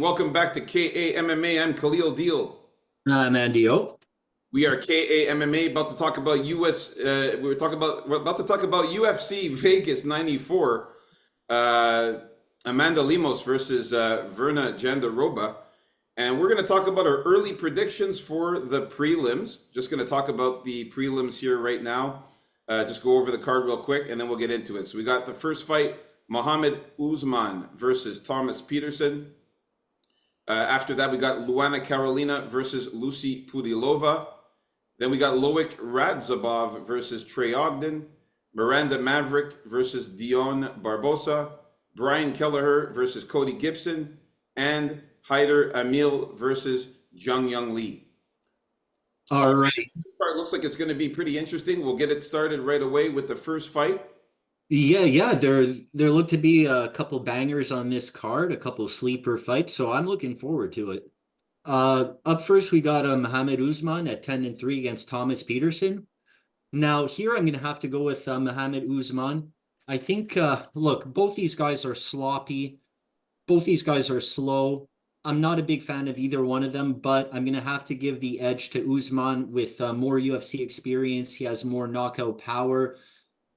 Welcome back to KAMMA. I'm Khalil Deal. I'm Andy O. We are KAMMA about to talk about US. We're about to talk about UFC Vegas '94. Uh, Amanda Lemos versus Verna Jandaroba, and we're going to talk about our early predictions for the prelims. Just going to talk about the prelims here right now. Just go over the card real quick, and then we'll get into it. So we got the first fight: Mohammed Usman versus Thomas Peterson. After that, we got Luana Carolina versus Lucy Pudilova. Then we got Loic Radzhabov versus Trey Ogden. Miranda Maverick versus Dion Barbosa. Brian Kelleher versus Cody Gibson. And Haider Amil versus Jung Young Lee. All right. This part looks like it's going to be pretty interesting. We'll get it started right away with the first fight. Yeah. There look to be a couple bangers on this card, a couple sleeper fights, so I'm looking forward to it. Up first, we got Muhammad Usman at 10-3 against Thomas Peterson. Now, here I'm going to have to go with Muhammad Usman. I think, look, both these guys are sloppy. Both these guys are slow. I'm not a big fan of either one of them, but I'm going to have to give the edge to Usman with more UFC experience. He has more knockout power.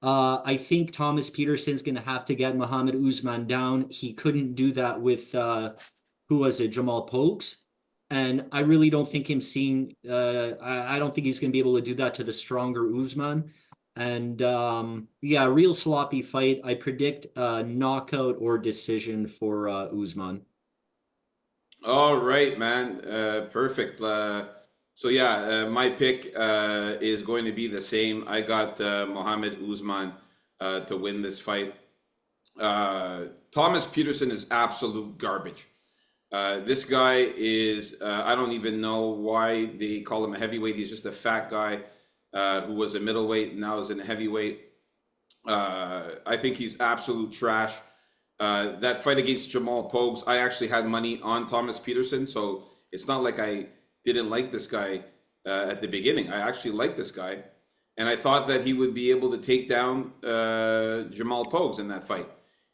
I think Thomas Peterson's going to have to get Muhammad Usman down. He couldn't do that with, who was it, Jamal Pogues? And I really don't think him seeing, I don't think he's going to be able to do that to the stronger Usman. And yeah, real sloppy fight. I predict knockout or decision for Usman. All right, man. Perfect. So yeah, my pick is going to be the same. I got Mohammed Usman to win this fight. Thomas Peterson is absolute garbage. This guy is, I don't even know why they call him a heavyweight. He's just a fat guy who was a middleweight and now is in a heavyweight. I think he's absolute trash. That fight against Jamal Pogues, I actually had money on Thomas Peterson, so it's not like I didn't like this guy at the beginning. I actually liked this guy, and I thought that he would be able to take down Jamal Pogues in that fight.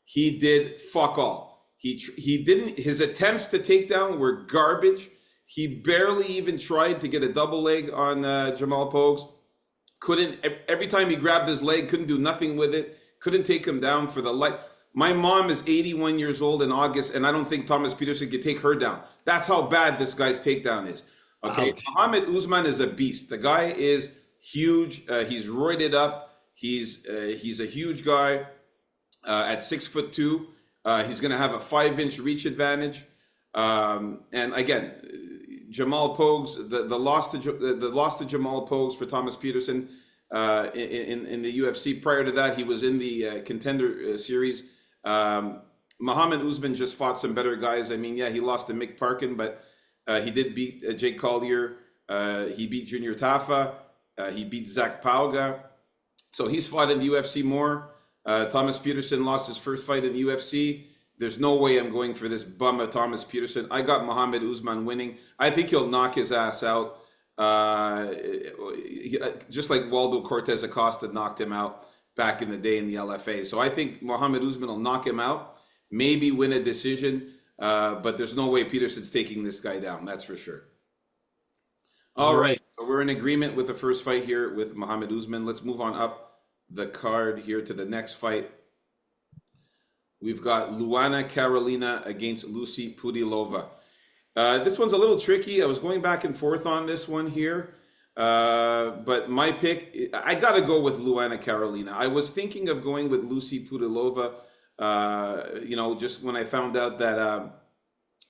He did fuck all. He didn't. His attempts to take down were garbage. He barely even tried to get a double leg on Jamal Pogues. Couldn't. Every time he grabbed his leg, couldn't do nothing with it. Couldn't take him down for the life. My mom is 81 years old in August, and I don't think Thomas Peterson could take her down. That's how bad this guy's takedown is. Okay, Ouch. Muhammad Usman is a beast. The guy is huge. He's roided up. He's a huge guy at 6'2". He's going to have a 5-inch reach advantage. And again, Jamal Pogues, the loss to Jamal Pogues for Thomas Peterson in the UFC. Prior to that, he was in the contender series. Muhammad Usman just fought some better guys. I mean, yeah, he lost to Mick Parkin, but he did beat Jake Collier. He beat Junior Tafa. He beat Zach Pauga. So he's fought in the UFC more. Thomas Peterson lost his first fight in the UFC. There's no way I'm going for this bum of Thomas Peterson. I got Muhammad Usman winning. I think he'll knock his ass out. Just like Waldo Cortez Acosta knocked him out back in the day in the LFA. So I think Muhammad Usman will knock him out, maybe win a decision, but there's no way Peterson's taking this guy down. That's for sure. All All right, right. so we're in agreement with the first fight here with Muhammad Usman. Let's move on up the card here to the next fight. We've got Luana Carolina against Lucy Pudilova. This one's a little tricky. I was going back and forth on this one here. But my pick, I got to go with Luana Carolina. I was thinking of going with Lucy Pudilova, just when I found out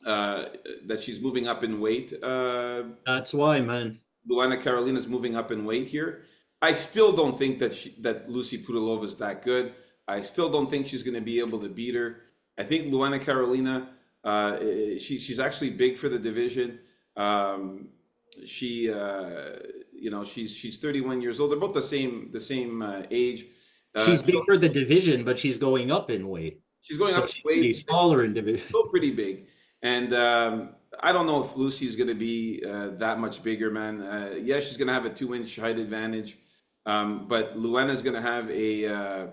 that she's moving up in weight. That's why, man. Luana Carolina is moving up in weight here. I still don't think that Lucy Pudilova is that good. I still don't think she's going to be able to beat her. I think Luana Carolina, she's actually big for the division. She's 31 years old. They're both the same age. She's big So for the division, but she's going up in weight. she's going So up in she's gonna be weight, smaller in division. still pretty big. And I don't know if Lucy's going to be that much bigger, man. Yeah, she's going to have a 2-inch height advantage, but Luana's going to have a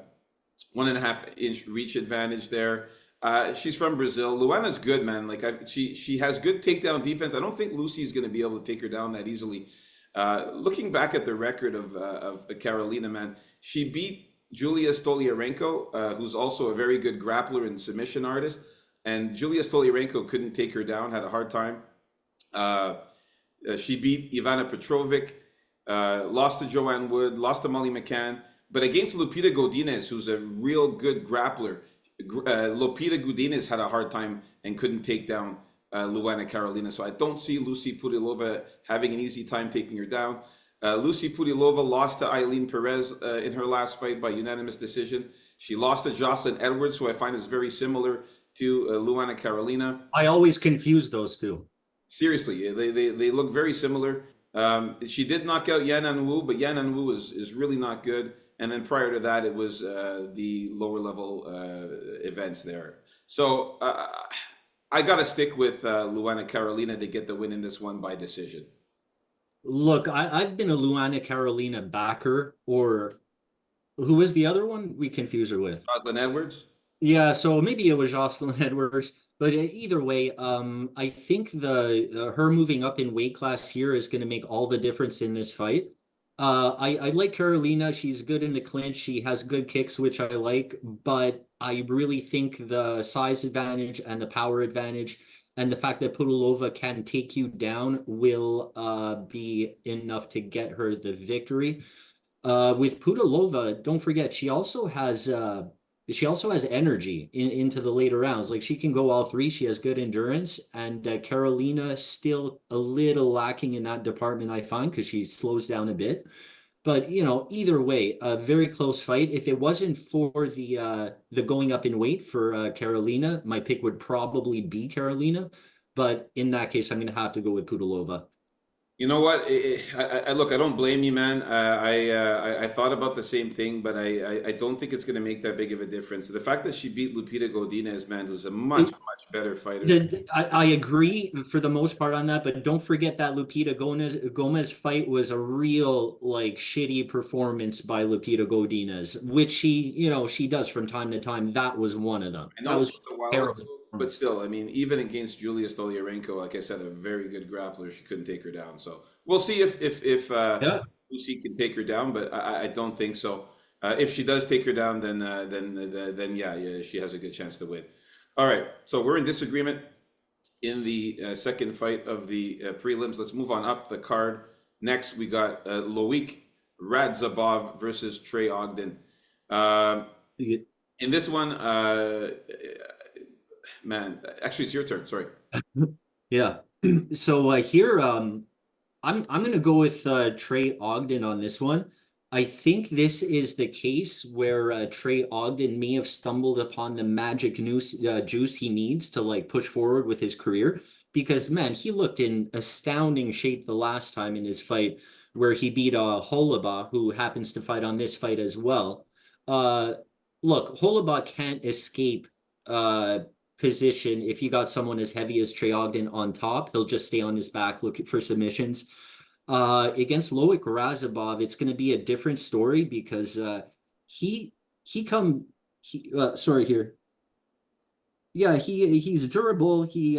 1.5-inch reach advantage there. She's from Brazil. Luana's good, man. Like she has good takedown defense. I don't think Lucy's going to be able to take her down that easily. Looking back at the record of Carolina, man, she beat Julia Stoliarenko, who's also a very good grappler and submission artist. And Julia Stoliarenko couldn't take her down, had a hard time. Uh, she beat Ivana Petrovic, lost to Joanne Wood, lost to Molly McCann. But against Lupita Godinez, who's a real good grappler, Lupita Godinez had a hard time and couldn't take down Luana Carolina. So I don't see Lucy Pudilova having an easy time taking her down. Lucy Pudilova lost to Eileen Perez in her last fight by unanimous decision. She lost to Jocelyn Edwards, who I find is very similar to Luana Carolina. I always confuse those two. Seriously, they look very similar. She did knock out Yanan Wu, but Yanan Wu is really not good. And then prior to that, it was the lower level events there. So I got to stick with Luana Carolina to get the win in this one by decision. Look, I've been a Luana Carolina backer, or who was the other one? We confuse her with. Jocelyn Edwards. Yeah, so maybe it was Jocelyn Edwards, but either way, I think the her moving up in weight class here is going to make all the difference in this fight. I like Carolina. She's good in the clinch. She has good kicks, which I like, but I really think the size advantage and the power advantage and the fact that Pudilova can take you down will be enough to get her the victory. With Pudilova, don't forget she also has energy into the later rounds. Like she can go all three. She has good endurance, and Carolina still a little lacking in that department, I find, because she slows down a bit. But either way, a very close fight. If it wasn't for the going up in weight for Carolina, my pick would probably be Carolina. But in that case, I'm going to have to go with Pudilova. You know what? Look, I don't blame you, man. I thought about the same thing, but I don't think it's going to make that big of a difference. The fact that she beat Lupita Godinez, man, who's a much better fighter. I agree for the most part on that, but don't forget that Lupita Gomez fight was a real like shitty performance by Lupita Godinez, which she does from time to time. That was one of them. I That know it was was a while ago, terrible. but still, I mean, even against Julia Stoliarenko, like I said, a very good grappler, she couldn't take her down. So we'll see if Yeah. Lucy can take her down, but I don't think so. If she does take her down, then yeah, she has a good chance to win. All right, so we're in disagreement in the second fight of the prelims. Let's move on up the card. Next, we got Loic Radzhabov versus Trey Ogden. Um in this one, man, actually, it's your turn. Sorry. Yeah. So here, I'm gonna go with Trey Ogden on this one. I think this is the case where Trey Ogden may have stumbled upon the magic juice he needs to like push forward with his career. Because man, he looked in astounding shape the last time in his fight where he beat Holaba, who happens to fight on this fight as well. Uh, Look, Holaba can't escape uh position. If you got someone as heavy as Trey Ogden on top, he'll just stay on his back looking for submissions. Against Loic Razabov, it's going to be a different story because he he come he sorry here. Yeah, he's durable. He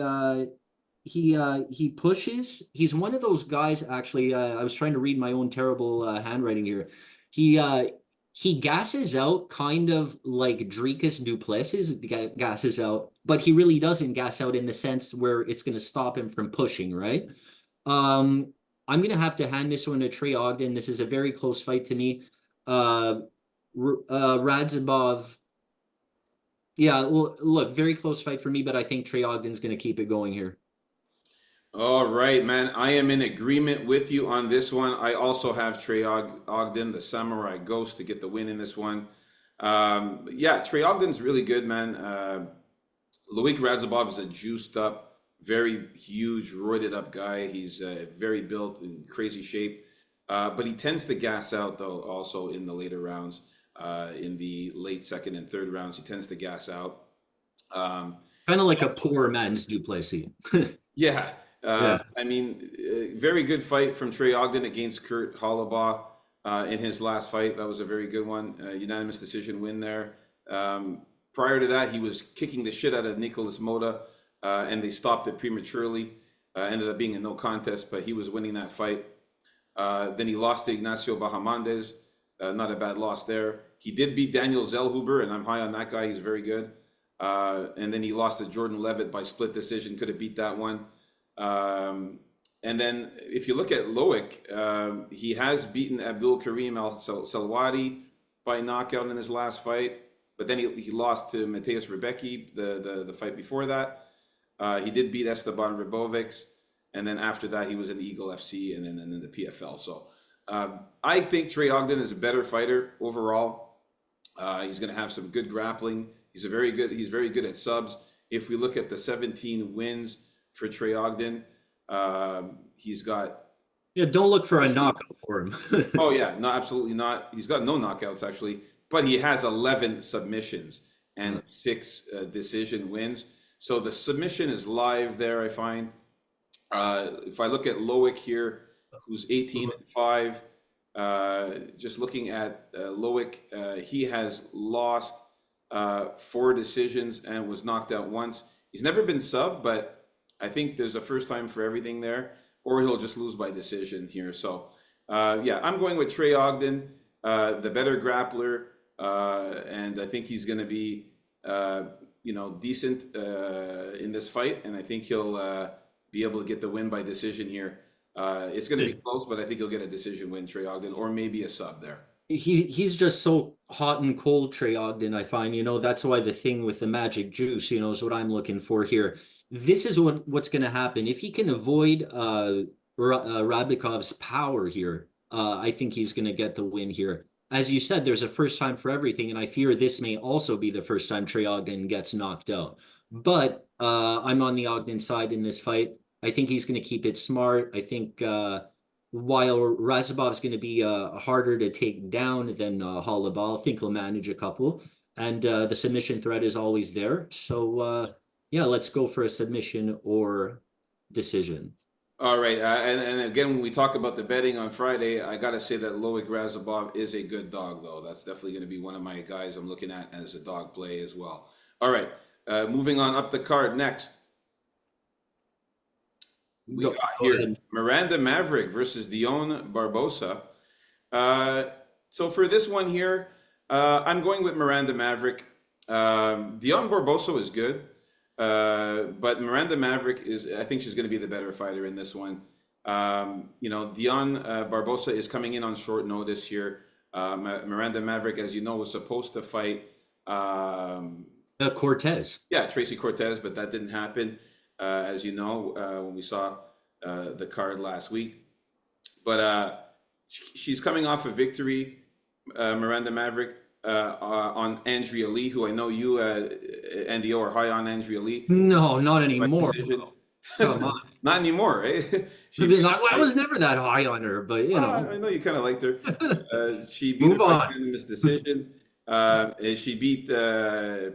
pushes. He's one of those guys. Actually, I was trying to read my own terrible handwriting here. He uh, he gasses out kind of like Dricus Duplessis gasses out, but he really doesn't gas out in the sense where it's going to stop him from pushing, right? Um, I'm going to have to hand this one to Trey Ogden. This is a very close fight to me. Uh, Radzhabov, yeah, well, look, very close fight for me, but I think Trey Ogden's going to keep it going here. All right, man. I am in agreement with you on this one. I also have Ogden, the Samurai Ghost, to get the win in this one. Yeah, Trey Ogden's really good, man. Loic Razabov is a juiced up, very huge, roided up guy. He's very built in crazy shape. But he tends to gas out, though, also in the later rounds. In the late second and third rounds, he tends to gas out. Um, Kind of like a poor man's Duplessis. yeah, Yeah. I mean, very good fight from Trey Ogden against Kurt Hollabaugh in his last fight. That was a very good one. Unanimous decision win there. Prior to that, he was kicking the shit out of Nicolas Moda, and they stopped it prematurely. Ended up being a no contest, but he was winning that fight. Then he lost to Ignacio Bahamondes. Not a bad loss there. He did beat Daniel Zellhuber, and I'm high on that guy. He's very good. And then he lost to Jordan Levitt by split decision. Could have beat that one. And then if you look at Loic, he has beaten Abdul Karim Al Salwadi by knockout in his last fight. But then he lost to Mateus Rebecki the fight before that. He did beat Esteban Ribovics. And then after that, he was in the Eagle FC and then in the PFL. So I think Trey Ogden is a better fighter overall. He's going to have some good grappling. He's very good at subs. If we look at the 17 wins for Trey Ogden, he's got. Yeah, don't look for a knockout for him. Oh yeah, no, absolutely not. He's got no knockouts actually, but he has 11 submissions and 6 decision wins. So the submission is live there, I find. If I look at Loic here, who's 18-5, just looking at Loic, he has lost 4 decisions and was knocked out once. He's never been sub, but I think there's a first time for everything there, or he'll just lose by decision here. So, yeah, I'm going with Trey Ogden, the better grappler, and I think he's going to be, decent in this fight, and I think he'll be able to get the win by decision here. It's going to be close, but I think he'll get a decision win, Trey Ogden, or maybe a sub there. He's just so hot and cold, Trey Ogden, I find. That's why the thing with the magic juice, is what I'm looking for here. This is what's going to happen. If he can avoid Rabikov's power here, I think he's going to get the win here. As you said, there's a first time for everything, and I fear this may also be the first time Trey Ogden gets knocked out. But I'm on the Ogden side in this fight. I think he's going to keep it smart. I think while Razabov's going to be harder to take down than Hollabal, I think he'll manage a couple. And the submission threat is always there. So, yeah, let's go for a submission or decision. All right, and again, when we talk about the betting on Friday, I got to say that Loic Razabov is a good dog, though. That's definitely going to be one of my guys I'm looking at as a dog play as well. All right, moving on up the card next. We got here Miranda Maverick versus Dion Barbosa. So for this one here, I'm going with Miranda Maverick. Dion Barbosa is good. But Miranda Maverick I think she's going to be the better fighter in this one. Dion Barbosa is coming in on short notice here. Miranda Maverick, as you know, was supposed to fight Cortez. Yeah, Tracy Cortez, but that didn't happen, as you know, when we saw the card last week. But she's coming off a victory, Miranda Maverick, on Andrea Lee, who I know you, Andy O, are high on Andrea Lee. No, not anymore. Come on. Not anymore, eh? I was never that high on her, but I know you kind of liked her. She beat her by unanimous decision. She beat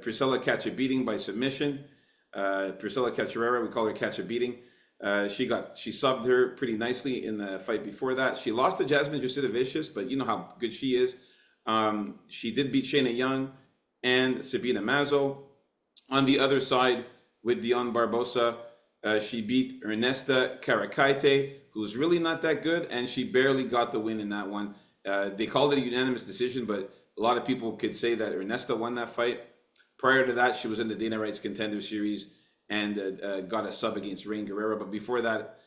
Priscilla Catch-A-Beating by submission. Priscilla Cachoeira, we call her Catch-A-Beating. She subbed her pretty nicely in the fight before that. She lost to Jasmine Jasudavicius, but you know how good she is. She did beat Shayna Young and Sabina Mazo. On the other side, with Dion Barbosa, she beat Ernesta Caracate, who's really not that good, and she barely got the win in that one. They called it a unanimous decision, but a lot of people could say that Ernesta won that fight. Prior to that, she was in the Dana White's Contender Series and got a sub against Rain Guerrero, but before that,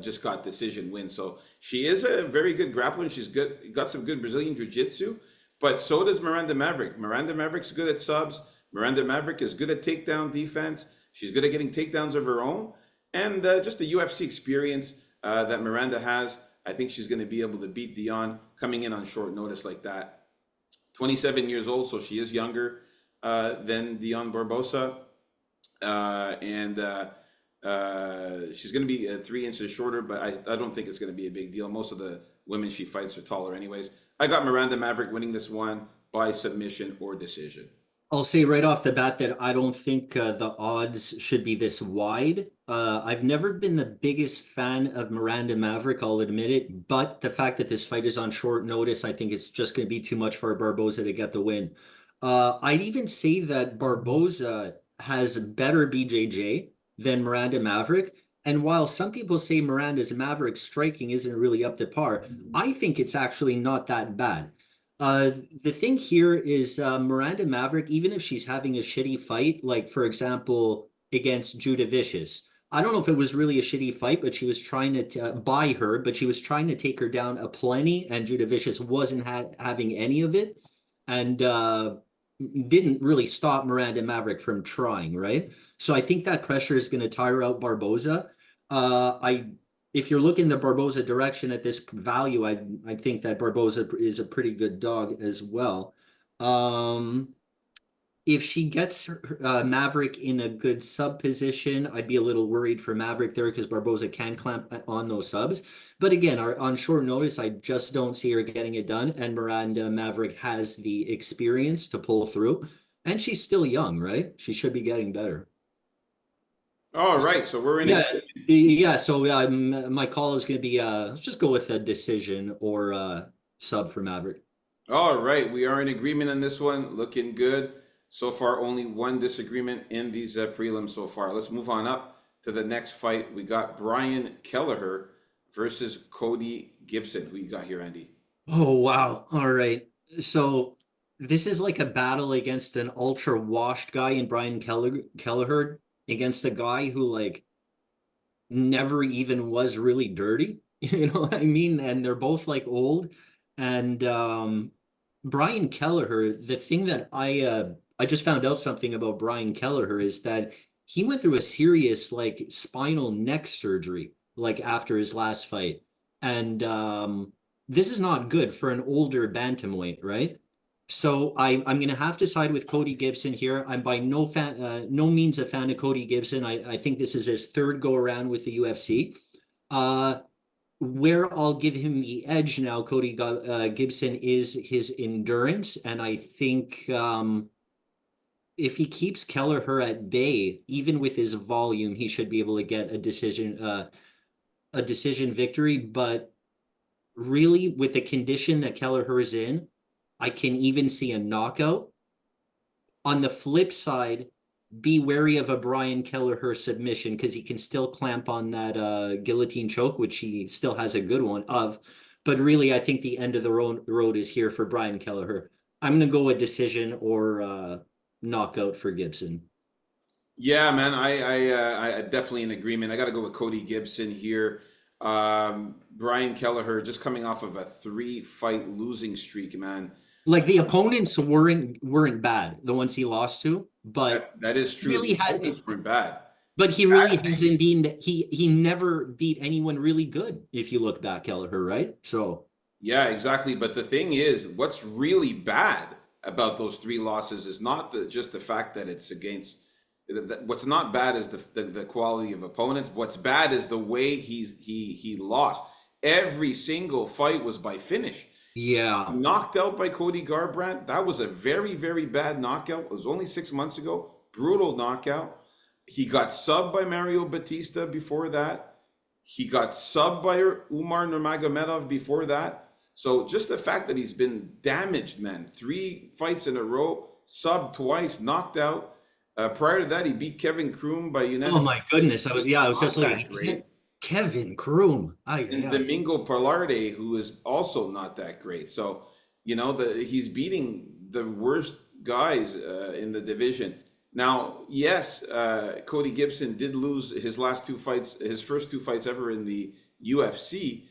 just got decision win. So she is a very good grappler. She's got some good Brazilian jiu-jitsu, but so does Miranda Maverick. Miranda Maverick's good at subs. Miranda Maverick is good at takedown defense. She's good at getting takedowns of her own. And just the UFC experience that Miranda has, I think she's going to be able to beat Dion coming in on short notice like that. 27 years old, so she is younger than Dion Barbosa. She's going to be 3 inches shorter, but I don't think it's going to be a big deal. Most of the women she fights are taller anyways. I got Miranda Maverick winning this one by submission or decision. I'll say right off the bat that I don't think the odds should be this wide. I've never been the biggest fan of Miranda Maverick, I'll admit it, but the fact that this fight is on short notice, I think it's just going to be too much for Barbosa to get the win. I'd even say that Barboza has better BJJ than Miranda Maverick. And while some people say Miranda's Maverick striking isn't really up to par, I think it's actually not that bad. Uh, the thing here is Miranda Maverick, even if she's having a shitty fight, like for example, against Judah Vicious, I don't know if it was really a shitty fight, but she was trying to buy her, but she was trying to take her down a plenty, and Judah Vicious wasn't having any of it. And didn't really stop Miranda Maverick from trying, right? So I think that pressure is going to tire out Barboza. I If you're looking the Barboza direction at this value, I think that Barboza is a pretty good dog as well. Um, if she gets Maverick in a good sub position, I'd be a little worried for Maverick there because Barboza can clamp on those subs. But again, on short notice, I just don't see her getting it done. And Miranda Maverick has the experience to pull through. And she's still young, right? She should be getting better. All right, so we're in Yeah, agreement. yeah. So my call is going to be let's just go with a decision or sub for Maverick. All right, we are in agreement on this one. Looking good. So far, only one disagreement in these prelims so far. Let's move on up to the next fight. We got Brian Kelleher versus Cody Gibson. Who you got here, Andy? Oh wow. All right. So this is like a battle against an ultra washed guy in Kelleher against a guy who like never even was really dirty. You know what I mean? And they're both like old. And Brian Kelleher, the thing that I just found out something about Brian Kelleher is that he went through a serious like spinal neck surgery like after his last fight. And this is not good for an older bantamweight, right? So I'm going to have to side with Cody Gibson here. I'm by no means a fan of Cody Gibson. I think this is his third go around with the UFC. Uh, where I'll give him the edge now, Gibson, is his endurance, and I think if he keeps Kelleher at bay, even with his volume, he should be able to get a decision victory. But really, with the condition that Kelleher is in, I can even see a knockout. On the flip side, be wary of a Brian Kelleher submission because he can still clamp on that guillotine choke, which he still has a good one of. But really, I think the end of the road is here for Brian Kelleher. I'm going to go with decision or knockout for Gibson. Yeah, man, I definitely in agreement. I got to go with Cody Gibson here. Brian Kelleher just coming off of a three-fight losing streak, man. Like the opponents weren't bad, the ones he lost to, but That is true. really The had opponents weren't bad. but he really Bad hasn't been he never beat anyone really good if you look back, Kelleher, right? So Yeah, exactly. But the thing is, what's really bad about those three losses is not just the fact that it's against. What's not bad is the quality of opponents. What's bad is the way he lost. Every single fight was by finish. yeah. Knocked out by Cody Garbrandt. That was a very bad knockout. It was only 6 months ago. Brutal knockout. He got subbed by Mario Batista before that. He got subbed by Umar Nurmagomedov before that. So just the fact that he's been damaged, man, three fights in a row, subbed twice, knocked out. Prior to that, he beat Kevin Kroom by Oh unanimous. my goodness. I was just Not looking that great. Kevin Kroom. And Yeah. Domingo Parlarde, who is also not that great. So, he's beating the worst guys in the division. Now, yes, Cody Gibson did lose his last two fights, his first two fights ever in the UFC,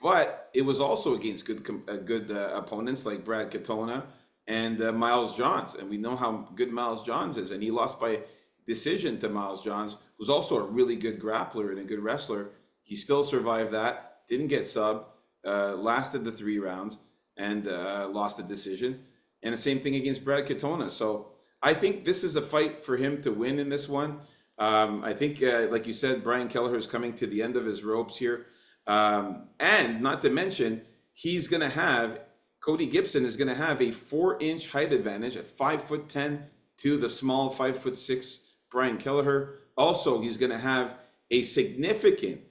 but it was also against good opponents like Brad Katona and Miles Johns, and we know how good Miles Johns is, and he lost by decision to Miles Johns, who's also a really good grappler and a good wrestler. He still survived that, didn't get subbed, lasted the 3 rounds, and lost the decision. And the same thing against Brad Katona. So I think this is a fight for him to win in this one. I think, like you said, Brian Kelleher is coming to the end of his ropes here. And not to mention, Cody Gibson is going to have a 4-inch height advantage at 5'10" to the small 5'6" Brian Kelleher. Also, he's going to have a significant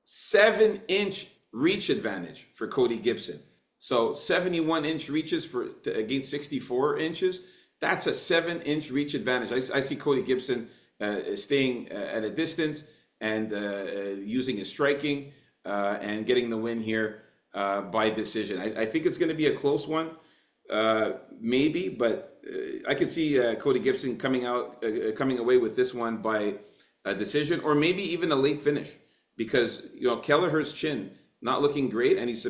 7-inch reach advantage for Cody Gibson. So 71-inch reaches against 64 inches. That's a 7-inch reach advantage. I see Cody Gibson staying at a distance and using his striking and getting the win here by decision. I think it's going to be a close one, maybe, but I could see Cody Gibson coming away with this one by a decision, or maybe even a late finish, because Kelleher's chin not looking great, and he's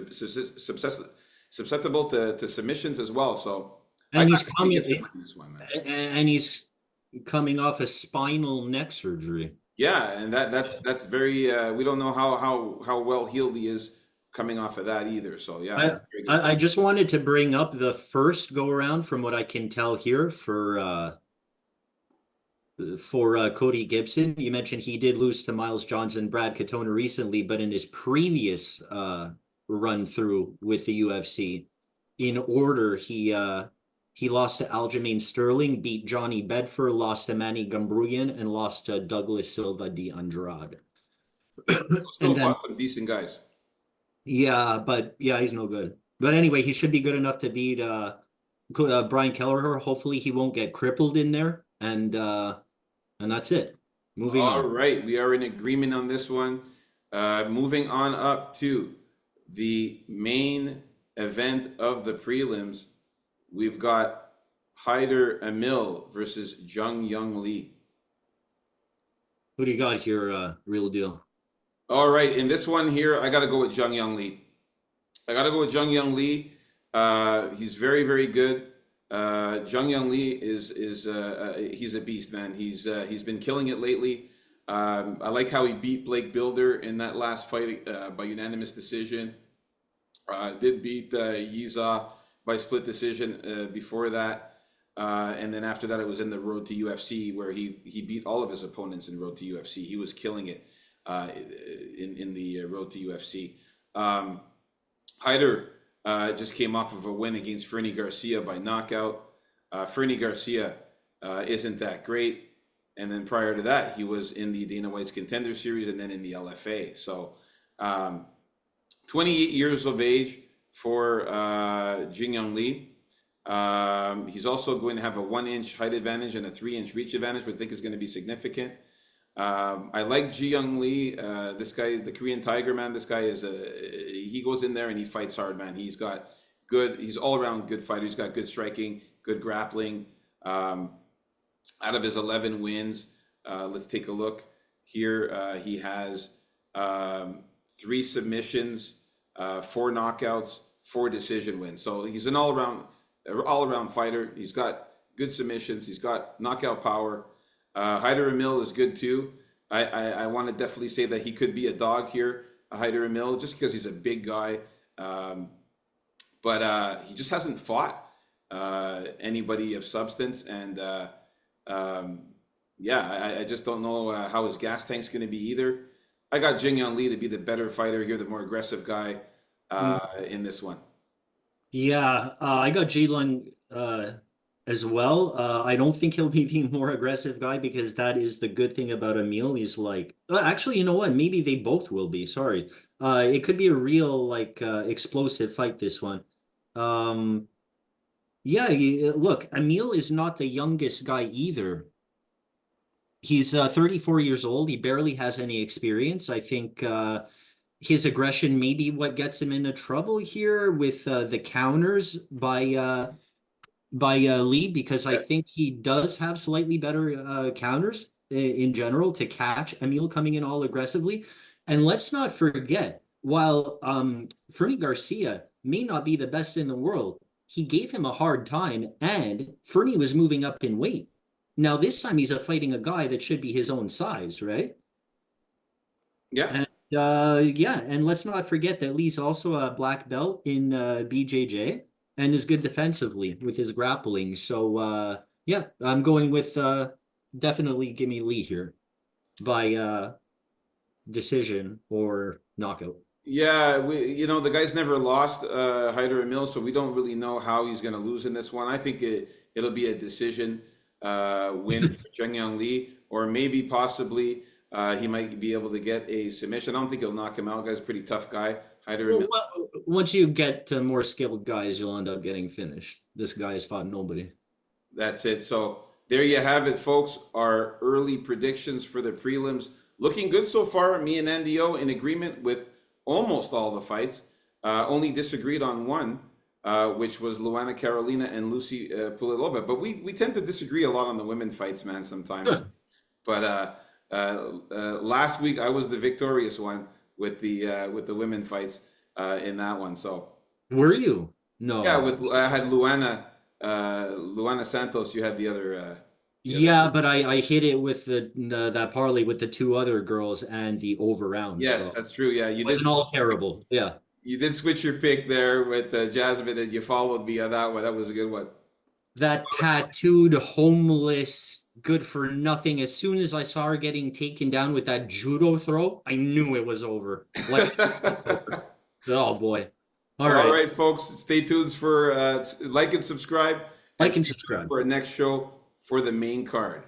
susceptible to submissions as well. So I And got he's Cody coming, Gibson winning this one, man. and he's coming off a spinal neck surgery. Yeah, and that's very. We don't know how well healed he is coming off of that either. So yeah, I, very good I point. just wanted to bring up the first go around from what I can tell here for Cody Gibson. You mentioned he did lose to Miles Johnson, Brad Katona recently, but in his previous run through with the UFC, in order, he lost to Aljamain Sterling, beat Johnny Bedford, lost to Manny Gambruyan, and lost to Douglas Silva de Andrade. Still And then, fought some decent guys. yeah, but yeah, he's no good. But anyway, he should be good enough to beat Brian Kelleher. Hopefully, he won't get crippled in there, and that's it. Moving All on. right, we are in agreement on this one. Moving on up to the main event of the prelims, we've got Hyder Emil versus Jung Young Lee. Who do you got here? Real deal. All right, in this one here, I got to go with Jung Young Lee. I got to go with Jung Young Lee. He's very, very good. Jung Young Lee is he's a beast, man. He's been killing it lately. I like how he beat Blake Builder in that last fight by unanimous decision. Did beat Yiza by split decision before that. And then after that, it was in the Road to UFC where he beat all of his opponents in Road to UFC. He was killing it in the Road to UFC. Hyder just came off of a win against Fernie Garcia by knockout. Fernie Garcia isn't that great. And then prior to that, he was in the Dana White's Contender Series and then in the LFA. So 28 years of age for Jing Young Lee. He's also going to have a 1-inch height advantage and a 3-inch reach advantage, which I think is going to be significant. I like Ji Young Lee. This guy, the Korean Tiger, man. This guy he goes in there and he fights hard, man. He's all around good fighter. He's got good striking, good grappling. Out of his 11 wins, let's take a look here. He has 3 submissions, 4 knockouts, 4 decision wins. So he's an all-around fighter. He's got good submissions. He's got knockout power. Hyder Emil is good too. I want to definitely say that he could be a dog here, Hyder Emil, just because he's a big guy. But he just hasn't fought anybody of substance. And yeah, I just don't know how his gas tank's going to be either. I got Jing Young Lee to be the better fighter here, the more aggressive guy in this one. Yeah, I got Jalen as well. I don't think he'll be the more aggressive guy because that is the good thing about Emil. He's like, actually, you know what? Maybe they both will be. Sorry. It could be a real like explosive fight, this one. Um, yeah, look, Emil is not the youngest guy either. He's 34 years old. He barely has any experience. I think his aggression may be what gets him into trouble here with the counters by Lee, because I Yeah. think he does have slightly better counters in general to catch Emil coming in all aggressively. And let's not forget, while Fernie Garcia may not be the best in the world, he gave him a hard time, and Fernie was moving up in weight. Now this time he's fighting a guy that should be his own size, right? Yeah. And yeah, and let's not forget that Lee's also a black belt in BJJ and is good defensively with his grappling. So yeah, I'm going with definitely give me Lee here by decision or knockout. Yeah, the guy's never lost Hyder Emil, so we don't really know how he's going to lose in this one. I think it'll be a decision win for Zheng Yang Li, or maybe possibly he might be able to get a submission. I don't think he'll knock him out. Guy's a pretty tough guy, Hyder Well, Emil. once you get to more skilled guys, you'll end up getting finished. This guy has fought nobody. That's it. So there you have it, folks. Our early predictions for the prelims looking good so far. Me and NDO in agreement with almost all the fights. Only disagreed on one, which was Luana Carolina and Lucy Pulilova. But we tend to disagree a lot on the women fights, man, sometimes. But last week I was the victorious one with the women fights in that one. So Were you? yeah, No. I had Luana Santos. You had the other. Yeah, but I hit it with the that parlay with the two other girls and the over round, Yes, so that's true. Yeah, it wasn't all terrible. Yeah. you did switch your pick there with Jasmine, and you followed me on that one. That was a good one. That tattooed, homeless, good for nothing. As soon as I saw her getting taken down with that judo throw, I knew it was over. Like, oh boy. All All right. right, folks. Stay tuned for like and subscribe, and Like and stay tuned subscribe. for our next show for the main card.